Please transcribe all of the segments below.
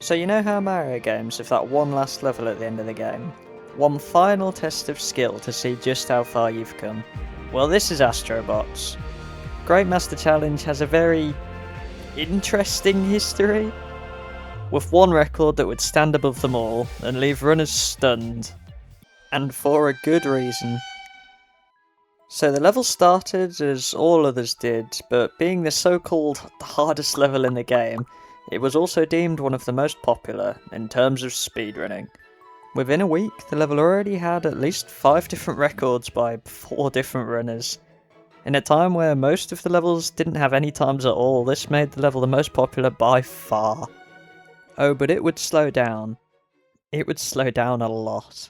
So you know how Mario games have that one last level at the end of the game? One final test of skill to see just how far you've come. Well, this is Astro. Great Master Challenge has a very interesting history, with one record that would stand above them all and leave runners stunned, and for a good reason. So the level started as all others did, but being the so-called hardest level in the game, it was also deemed one of the most popular in terms of speedrunning. Within a week, the level already had at least 5 different records by 4 different runners. In a time where most of the levels didn't have any times at all, this made the level the most popular by far. Oh, but it would slow down. It would slow down a lot.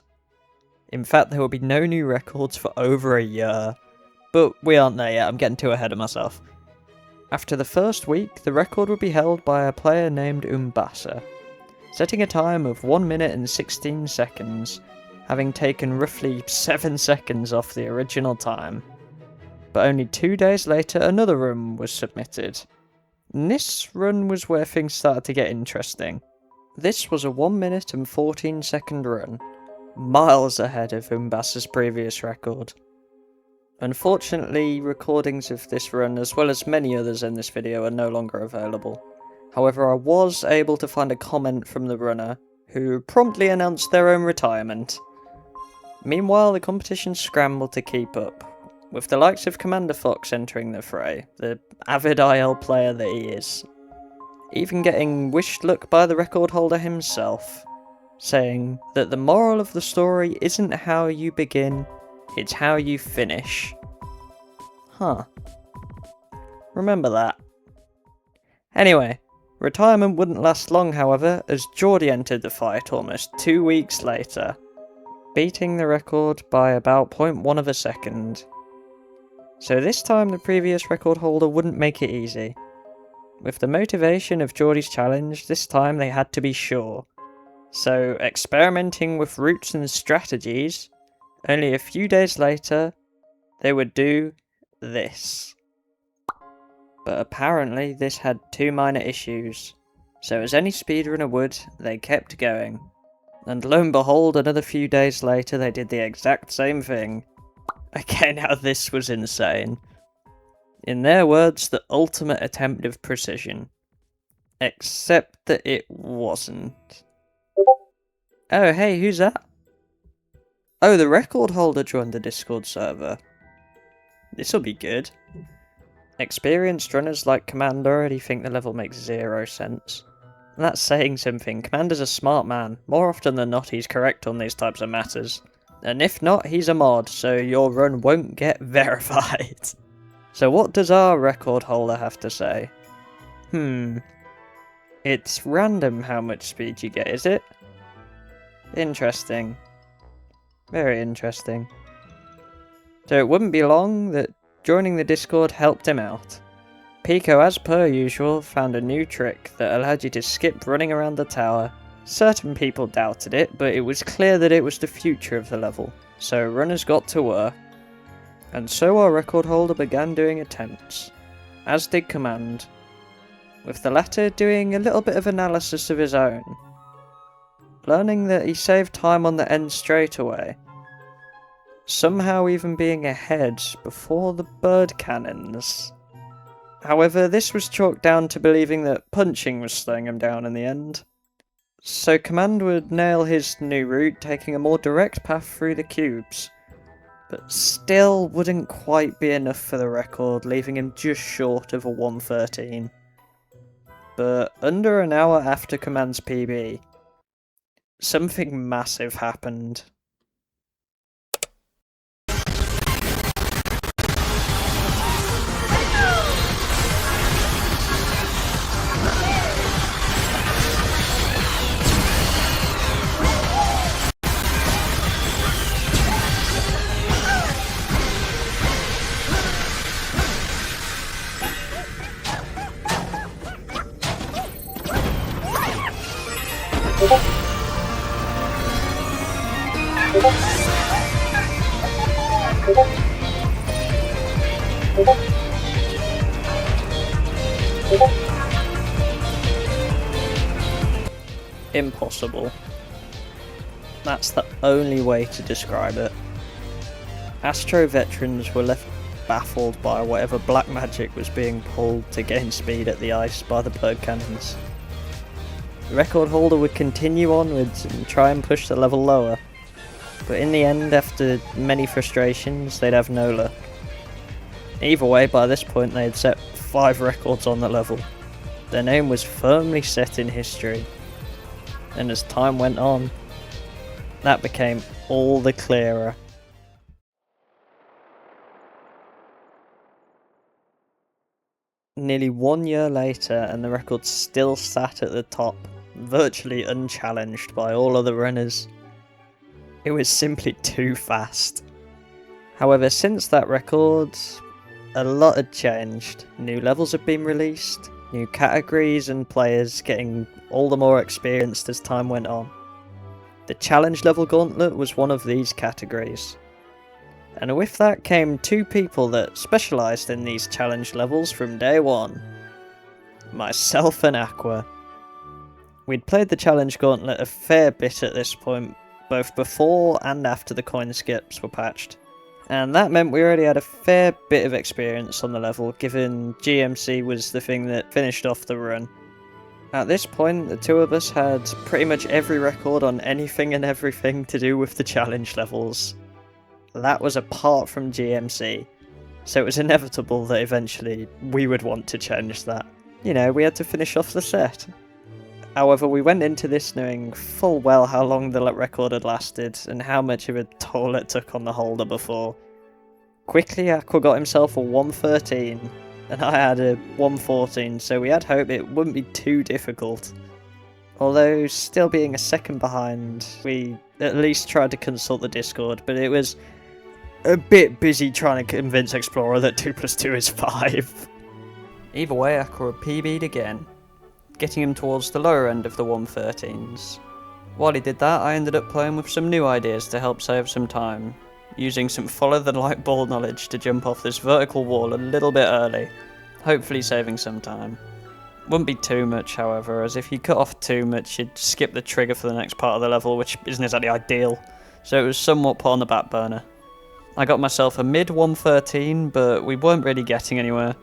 In fact, there will be no new records for over a year. But we aren't there yet, I'm getting too ahead of myself. After the first week, the record would be held by a player named Umbasa, setting a time of 1 minute and 16 seconds, having taken roughly 7 seconds off the original time. But only 2 days later, another run was submitted. And this run was where things started to get interesting. This was a 1 minute and 14 second run, miles ahead of Umbasa's previous record. Unfortunately, recordings of this run, as well as many others in this video, are no longer available. However, I was able to find a comment from the runner, who promptly announced their own retirement. Meanwhile, the competition scrambled to keep up, with the likes of Commander Fox entering the fray, the avid IL player that he is, even getting wished luck by the record holder himself, saying that the moral of the story isn't how you begin, it's how you finish. Huh. Remember that. Anyway, retirement wouldn't last long, however, as Geordie entered the fight almost 2 weeks later, beating the record by about 0.1 of a second. So this time the previous record holder wouldn't make it easy. With the motivation of Geordie's challenge, this time they had to be sure. So, experimenting with routes and strategies, only a few days later, they would do this. But apparently this had 2 minor issues, so as any speedrunner would, they kept going. And lo and behold, another few days later they did the exact same thing. Okay, now this was insane. In their words, the ultimate attempt of precision. Except that it wasn't. Oh hey, who's that? Oh, the record holder joined the Discord server. This'll be good. Experienced runners like Commander already think the level makes 0 sense. And that's saying something. Commander's a smart man. More often than not, he's correct on these types of matters. And if not, he's a mod, so your run won't get verified. So what does our record holder have to say? It's random how much speed you get, is it? Interesting. Very interesting. So it wouldn't be long that joining the Discord helped him out. Pico, as per usual, found a new trick that allowed you to skip running around the tower. Certain people doubted it, but it was clear that it was the future of the level, so runners got to work. And so our record holder began doing attempts, as did Command, with the latter doing a little bit of analysis of his own, learning that he saved time on the end straight away, somehow even being ahead before the bird cannons. However, this was chalked down to believing that punching was slowing him down in the end. So Command would nail his new route, taking a more direct path through the cubes, but still wouldn't quite be enough for the record, leaving him just short of a 1:13. But under an hour after Command's PB, something massive happened. impossible. That's the only way to describe it. Astro veterans were left baffled by whatever black magic was being pulled to gain speed at the ice by the bird cannons. The record holder would continue onwards and try and push the level lower, but in the end, after many frustrations, they'd have no luck. Either way, by this point they had set 5 records on the level. Their name was firmly set in history, and as time went on, that became all the clearer. Nearly 1 year later, and the record still sat at the top, virtually unchallenged by all other runners. It was simply too fast. However, since that record, a lot had changed. New levels have been released, new categories and players getting all the more experienced as time went on. The challenge level gauntlet was one of these categories. And with that came 2 people that specialised in these challenge levels from day one. Myself and Aqua. We'd played the challenge gauntlet a fair bit at this point, both before and after the coin skips were patched. And that meant we already had a fair bit of experience on the level, given GMC was the thing that finished off the run. At this point, the 2 of us had pretty much every record on anything and everything to do with the challenge levels. That was apart from GMC, so it was inevitable that eventually we would want to change that. You know, we had to finish off the set. However, we went into this knowing full well how long the record had lasted and how much of a toll it took on the holder before. Quickly, Aqua got himself a 113, and I had a 114, so we had hope it wouldn't be too difficult. Although, still being a second behind, we at least tried to consult the Discord, but it was a bit busy trying to convince Explorer that 2 + 2 is 5. Either way, Aqua PB'd again, getting him towards the lower end of the 113s. While he did that, I ended up playing with some new ideas to help save some time, using some follow the light ball knowledge to jump off this vertical wall a little bit early, hopefully saving some time. Wouldn't be too much, however, as if you cut off too much, you'd skip the trigger for the next part of the level, which isn't exactly ideal, so it was somewhat put on the back burner. I got myself a mid 113, but we weren't really getting anywhere.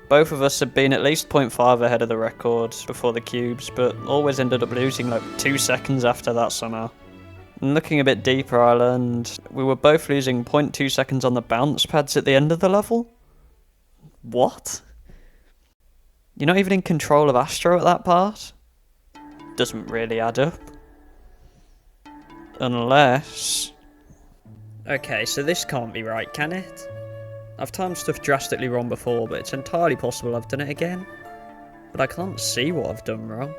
Both of us had been at least 0.5 ahead of the record before the cubes, but always ended up losing like 2 seconds after that somehow. And looking a bit deeper, I learned we were both losing 0.2 seconds on the bounce pads at the end of the level? What? You're not even in control of Astro at that part? Doesn't really add up. Unless... Okay, so this can't be right, can it? I've timed stuff drastically wrong before, but it's entirely possible I've done it again. But I can't see what I've done wrong.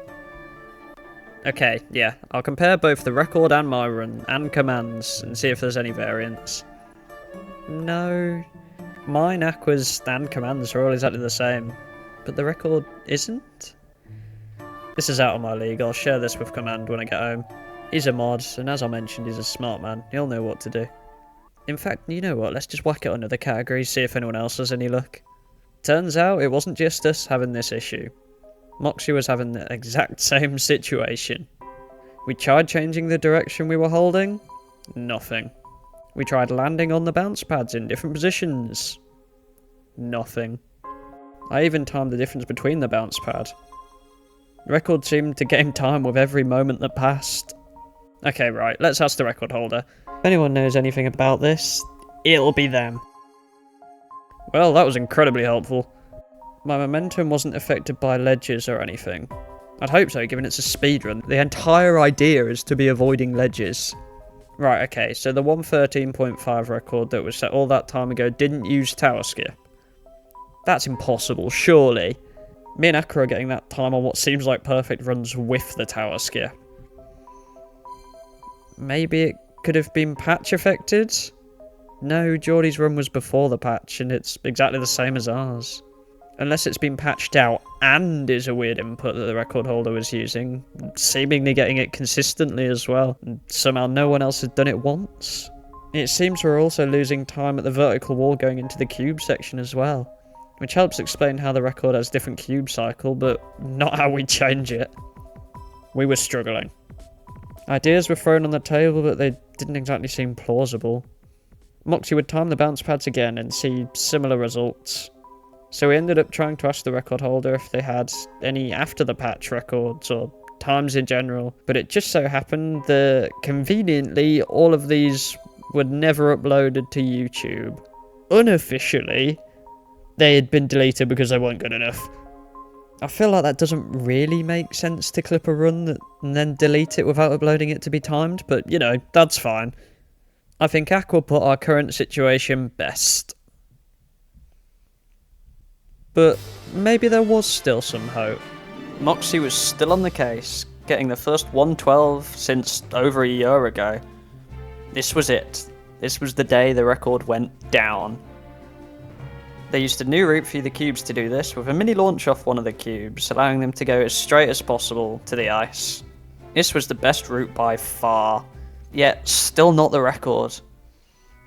Okay, yeah, I'll compare both the record and my run, and commands, and see if there's any variance. No, mine, Aqua's, and commands are all exactly the same, but the record isn't? This is out of my league, I'll share this with Command when I get home. He's a mod, and as I mentioned, he's a smart man, he'll know what to do. In fact, you know what, let's just whack it on other categories, see if anyone else has any luck. Turns out, it wasn't just us having this issue. Moxie was having the exact same situation. We tried changing the direction we were holding. Nothing. We tried landing on the bounce pads in different positions. Nothing. I even timed the difference between the bounce pad. The record seemed to gain time with every moment that passed. Okay, right, let's ask the record holder. If anyone knows anything about this, it'll be them. Well, that was incredibly helpful. My momentum wasn't affected by ledges or anything. I'd hope so, given it's a speedrun. The entire idea is to be avoiding ledges. Right, okay, so the 113.5 record that was set all that time ago didn't use tower skip. That's impossible, surely. Me and Aqua are getting that time on what seems like perfect runs with the tower skip. Maybe it could have been patch affected? No, Geordie's run was before the patch, and it's exactly the same as ours. Unless it's been patched out and is a weird input that the record holder was using, seemingly getting it consistently as well, and somehow no one else has done it once. It seems we're also losing time at the vertical wall going into the cube section as well, which helps explain how the record has different cube cycle, but not how we change it. We were struggling. Ideas were thrown on the table, but they didn't exactly seem plausible. Moxie would time the bounce pads again and see similar results. So we ended up trying to ask the record holder if they had any after the patch records or times in general, but it just so happened that conveniently all of these were never uploaded to YouTube. Unofficially, they had been deleted because they weren't good enough. I feel like that doesn't really make sense to clip a run and then delete it without uploading it to be timed, but you know, that's fine. I think Aqua put our current situation best. But maybe there was still some hope. Moxie was still on the case, getting the first 112 since over a year ago. This was it. This was the day the record went down. They used a new route for the cubes to do this, with a mini launch off one of the cubes, allowing them to go as straight as possible to the ice. This was the best route by far, yet still not the record.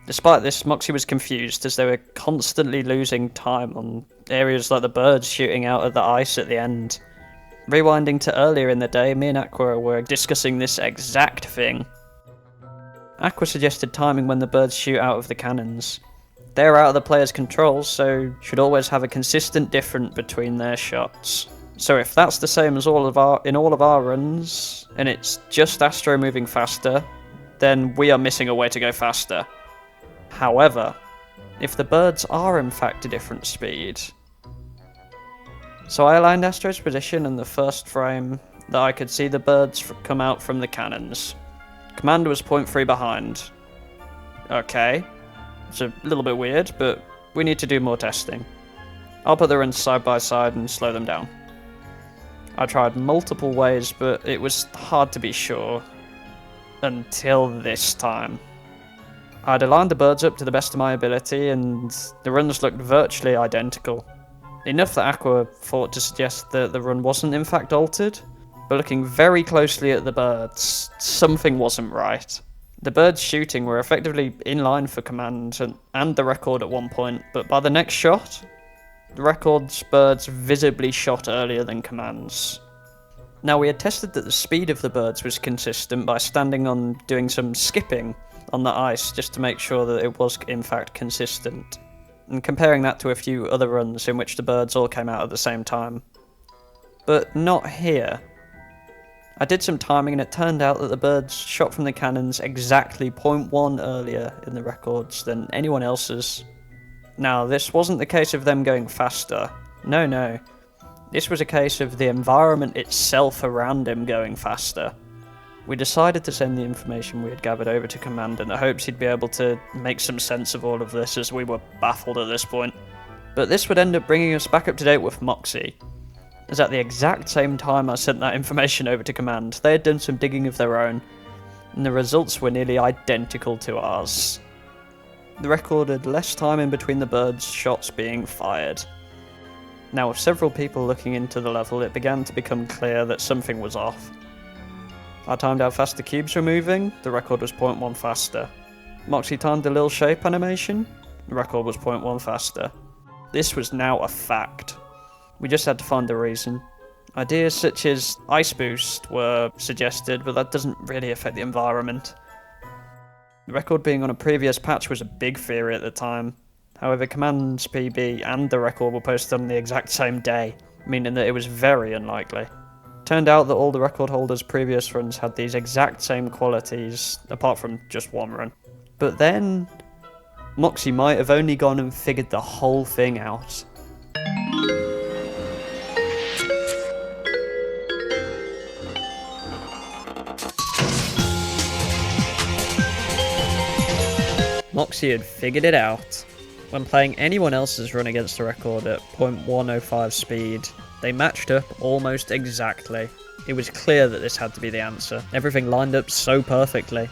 Despite this, Moxie was confused as they were constantly losing time on areas like the birds shooting out of the ice at the end. Rewinding to earlier in the day, me and Aqua were discussing this exact thing. Aqua suggested timing when the birds shoot out of the cannons. They're out of the player's control, so should always have a consistent difference between their shots. So if that's the same as in all of our runs, and it's just Astro moving faster, then we are missing a way to go faster. However, if the birds are in fact a different speed... So I aligned Astro's position in the first frame that I could see the birds come out from the cannons. Command was 0.3 behind. Okay. It's a little bit weird, but we need to do more testing. I'll put the runs side by side and slow them down. I tried multiple ways, but it was hard to be sure. Until this time. I'd aligned the birds up to the best of my ability, and the runs looked virtually identical. Enough that Aqua thought to suggest that the run wasn't in fact altered, but looking very closely at the birds, something wasn't right. The birds shooting were effectively in line for command and the record at one point, but by the next shot, the record's birds visibly shot earlier than command's. Now we had tested that the speed of the birds was consistent by standing on doing some skipping on the ice just to make sure that it was in fact consistent, and comparing that to a few other runs in which the birds all came out at the same time. But not here. I did some timing and it turned out that the birds shot from the cannons exactly 0.1 earlier in the records than anyone else's. Now, this wasn't the case of them going faster. No. This was a case of the environment itself around him going faster. We decided to send the information we had gathered over to Command in the hopes he'd be able to make some sense of all of this, as we were baffled at this point. But this would end up bringing us back up to date with Moxie, as at the exact same time I sent that information over to Command, they had done some digging of their own, and the results were nearly identical to ours. The record had less time in between the birds' shots being fired. Now, with several people looking into the level, it began to become clear that something was off. I timed how fast the cubes were moving, the record was 0.1 faster. Moxie timed the little shape animation, the record was 0.1 faster. This was now a fact. We just had to find the reason. Ideas such as Ice Boost were suggested, but that doesn't really affect the environment. The record being on a previous patch was a big theory at the time. However, Command's PB and the record were posted on the exact same day, meaning that it was very unlikely. Turned out that all the record holders' previous runs had these exact same qualities, apart from just one run. But then, Moxie might have only gone and figured the whole thing out. Moxie had figured it out. When playing anyone else's run against the record at 0.105 speed, they matched up almost exactly. It was clear that this had to be the answer. Everything lined up so perfectly.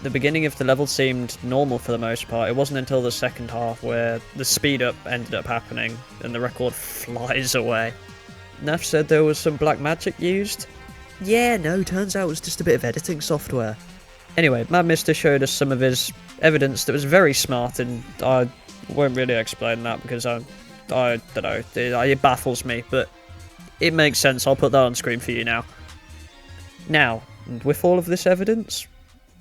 The beginning of the level seemed normal for the most part. It wasn't until the second half where the speed up ended up happening and the record flies away. Neff said there was some black magic used. Yeah, no, turns out it was just a bit of editing software. Anyway, Mad Mister showed us some of his evidence that was very smart, and I won't really explain that because I don't know, it baffles me, but it makes sense. I'll put that on screen for you now. Now, with all of this evidence,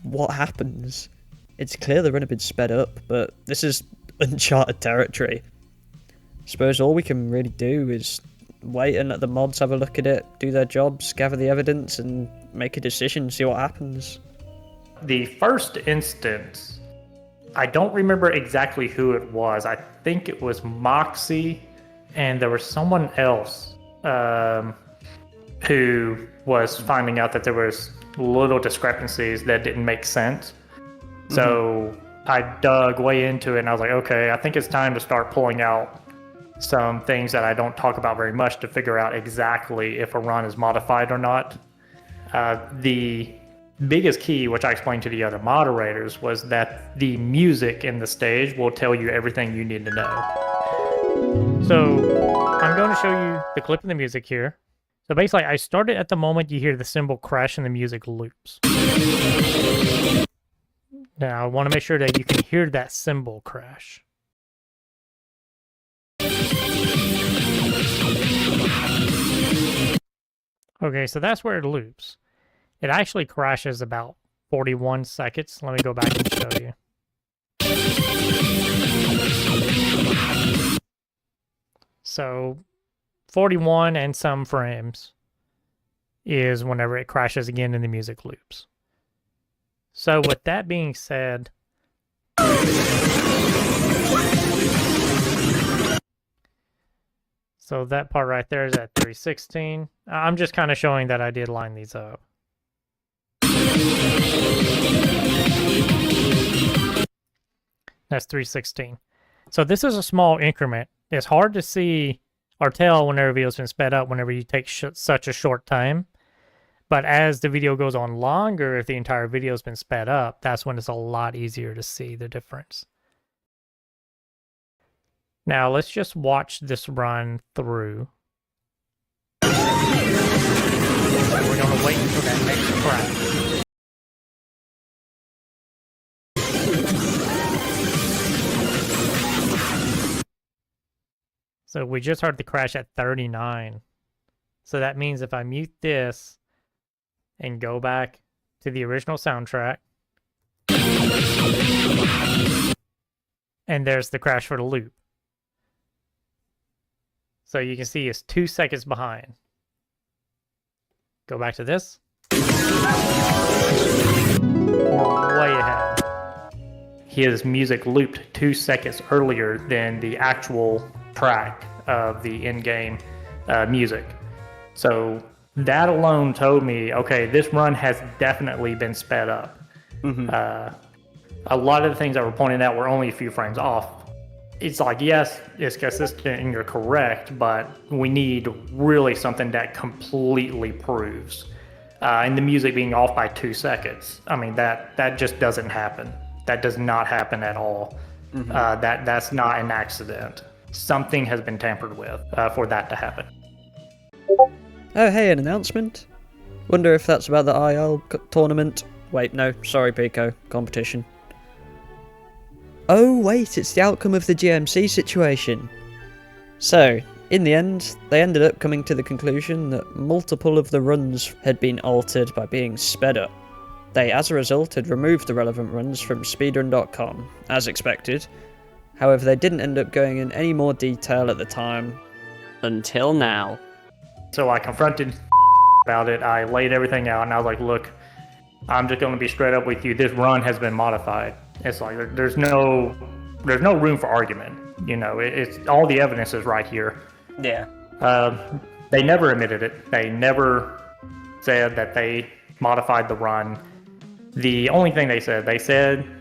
what happens? It's clear the run had been sped up, but this is uncharted territory. Suppose all we can really do is wait and let the mods have a look at it, do their jobs, gather the evidence, and make a decision, see what happens. The first instance, I don't remember exactly who it was. I think it was Moxie, and there was someone else who was finding out that there was little discrepancies that didn't make sense. So I dug way into it, and I was like, okay, I think it's time to start pulling out some things that I don't talk about very much to figure out exactly if a run is modified or not. The biggest key, which I explained to the other moderators, was that the music in the stage will tell you everything you need to know. So I'm going to show you the clip of the music here. So basically, I started at the moment you hear the cymbal crash and the music loops. Now, I want to make sure that you can hear that cymbal crash. Okay, so that's where it loops. It actually crashes about 41 seconds. Let me go back and show you. So 41 and some frames is whenever it crashes again and the music loops. So with that being said, so that part right there is at 316. I'm just kind of showing that I did line these up. That's 316. So this is a small increment. It's hard to see or tell whenever a video's been sped up whenever you take such a short time. But as the video goes on longer, if the entire video's been sped up, that's when it's a lot easier to see the difference. Now let's just watch this run through. We're going to wait until that next crash. So we just heard the crash at 39. So that means if I mute this and go back to the original soundtrack, and there's the crash for the loop. So you can see it's 2 seconds behind. Go back to this. We're way ahead. His music looped 2 seconds earlier than the actual track of the in-game music. So that alone told me, okay, this run has definitely been sped up. A lot of the things that were pointed out were only a few frames off. It's like, yes, it's consistent and you're correct, but we need really something that completely proves. And the music being off by 2 seconds, I mean, that just doesn't happen. That does not happen at all. That's not an accident. Something has been tampered with for that to happen. Oh, hey, an announcement? Wonder if that's about the IL tournament. Wait, no, sorry, Pico. Competition. Oh, wait, it's the outcome of the GMC situation. So, in the end, they ended up coming to the conclusion that multiple of the runs had been altered by being sped up. They, as a result, had removed the relevant runs from speedrun.com, as expected. However, they didn't end up going in any more detail at the time. Until now. So I confronted about it, I laid everything out, and I was like, look, I'm just going to be straight up with you, this run has been modified. It's like, there's no room for argument. You know, it's all the evidence is right here. Yeah. They never admitted it. They never said that they modified the run. The only thing they said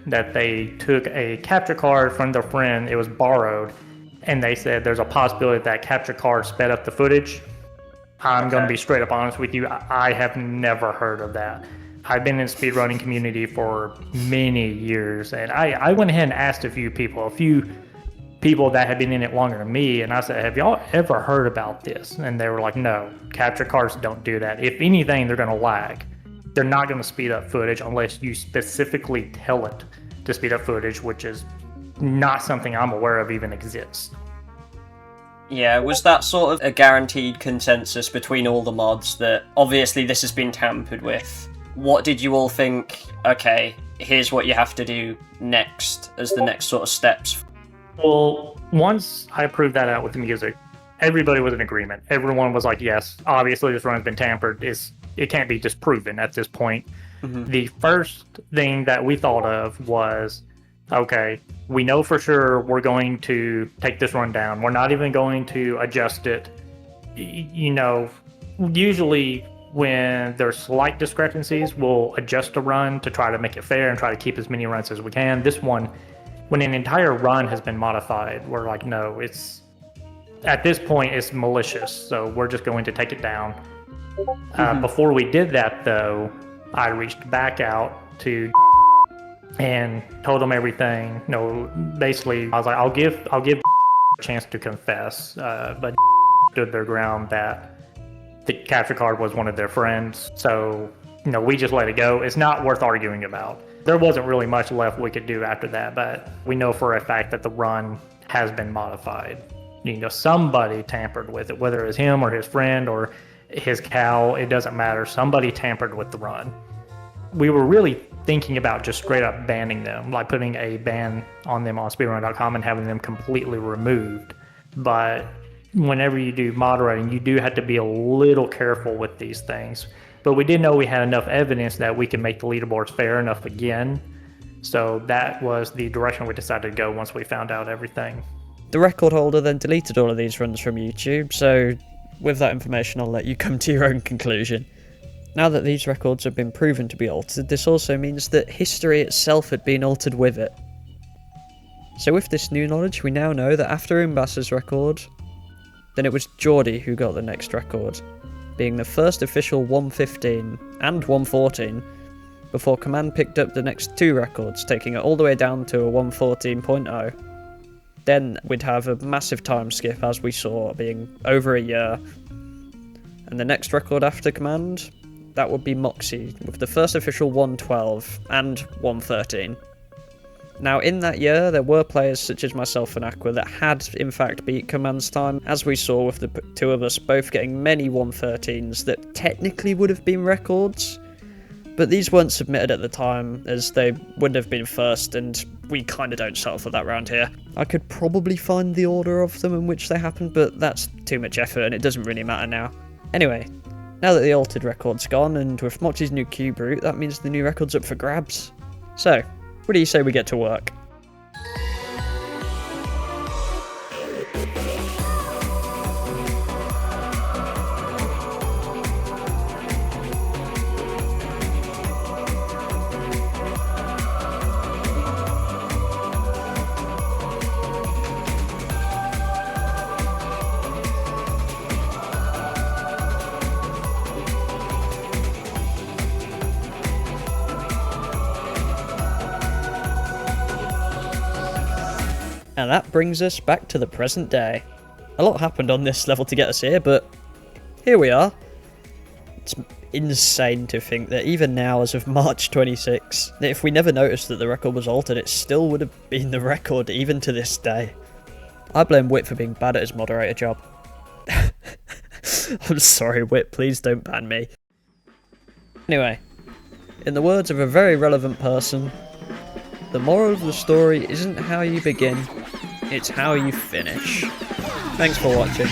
that they took a capture card from their friend, it was borrowed, and they said there's a possibility that capture card sped up the footage. I'm going to be straight up honest with you, I have never heard of that. I've been in the speedrunning community for many years, and I went ahead and asked a few people that had been in it longer than me, and I said, have y'all ever heard about this? And they were like, no, capture cards don't do that. If anything, they're going to lag. They're not going to speed up footage unless you specifically tell it to speed up footage, which is not something I'm aware of even exists. Yeah, was that sort of a guaranteed consensus between all the mods that obviously this has been tampered with? What did you all think, okay, here's what you have to do next as the next sort of steps? Well, once I proved that out with the music, everybody was in agreement. Everyone was like, yes, obviously this run has been tampered. It can't be disproven at this point. Mm-hmm. The first thing that we thought of was, okay, we know for sure we're going to take this run down. We're not even going to adjust it. You know, usually when there's slight discrepancies, we'll adjust a run to try to make it fair and try to keep as many runs as we can. This one, when an entire run has been modified, we're like, no, at this point, it's malicious, so we're just going to take it down. Before we did that, though, I reached back out to and told them everything. No, basically, I was like, I'll give a chance to confess, but stood their ground that the capture card was one of their friends. So, we just let it go. It's not worth arguing about. There wasn't really much left we could do after that, but we know for a fact that the run has been modified. Somebody tampered with it, whether it's him or his friend or his cow, it doesn't matter. Somebody tampered with the run. We were really thinking about just straight up banning them, like putting a ban on them on speedrun.com and having them completely removed. But whenever you do moderating, you do have to be a little careful with these things. But we did know we had enough evidence that we could make the leaderboards fair enough again. So that was the direction we decided to go once we found out everything. The record holder then deleted all of these runs from YouTube, so with that information I'll let you come to your own conclusion. Now that these records have been proven to be altered, this also means that history itself had been altered with it. So with this new knowledge, we now know that after Umbas's record, then it was Geordie who got the next record, being the first official 115 and 114, before Command picked up the next two records, taking it all the way down to a 114.0. Then we'd have a massive time skip, as we saw, being over a year. And the next record after Command, that would be Moxie, with the first official 112 and 113. Now, in that year, there were players such as myself and Aqua that had, in fact, beat Command's time, as we saw with the two of us both getting many 113s that technically would have been records, but these weren't submitted at the time, as they wouldn't have been first, and we kinda don't settle for that round here. I could probably find the order of them in which they happened, but that's too much effort, and it doesn't really matter now. Anyway, now that the altered record's gone, and with Moxie's new cube route, that means the new record's up for grabs. So, what do you say we get to work? And that brings us back to the present day. A lot happened on this level to get us here, but here we are. It's insane to think that even now, as of March 26, that if we never noticed that the record was altered, it still would have been the record even to this day. I blame Wit for being bad at his moderator job. I'm sorry, Wit, please don't ban me. Anyway, in the words of a very relevant person, the moral of the story isn't how you begin, it's how you finish. Thanks for watching.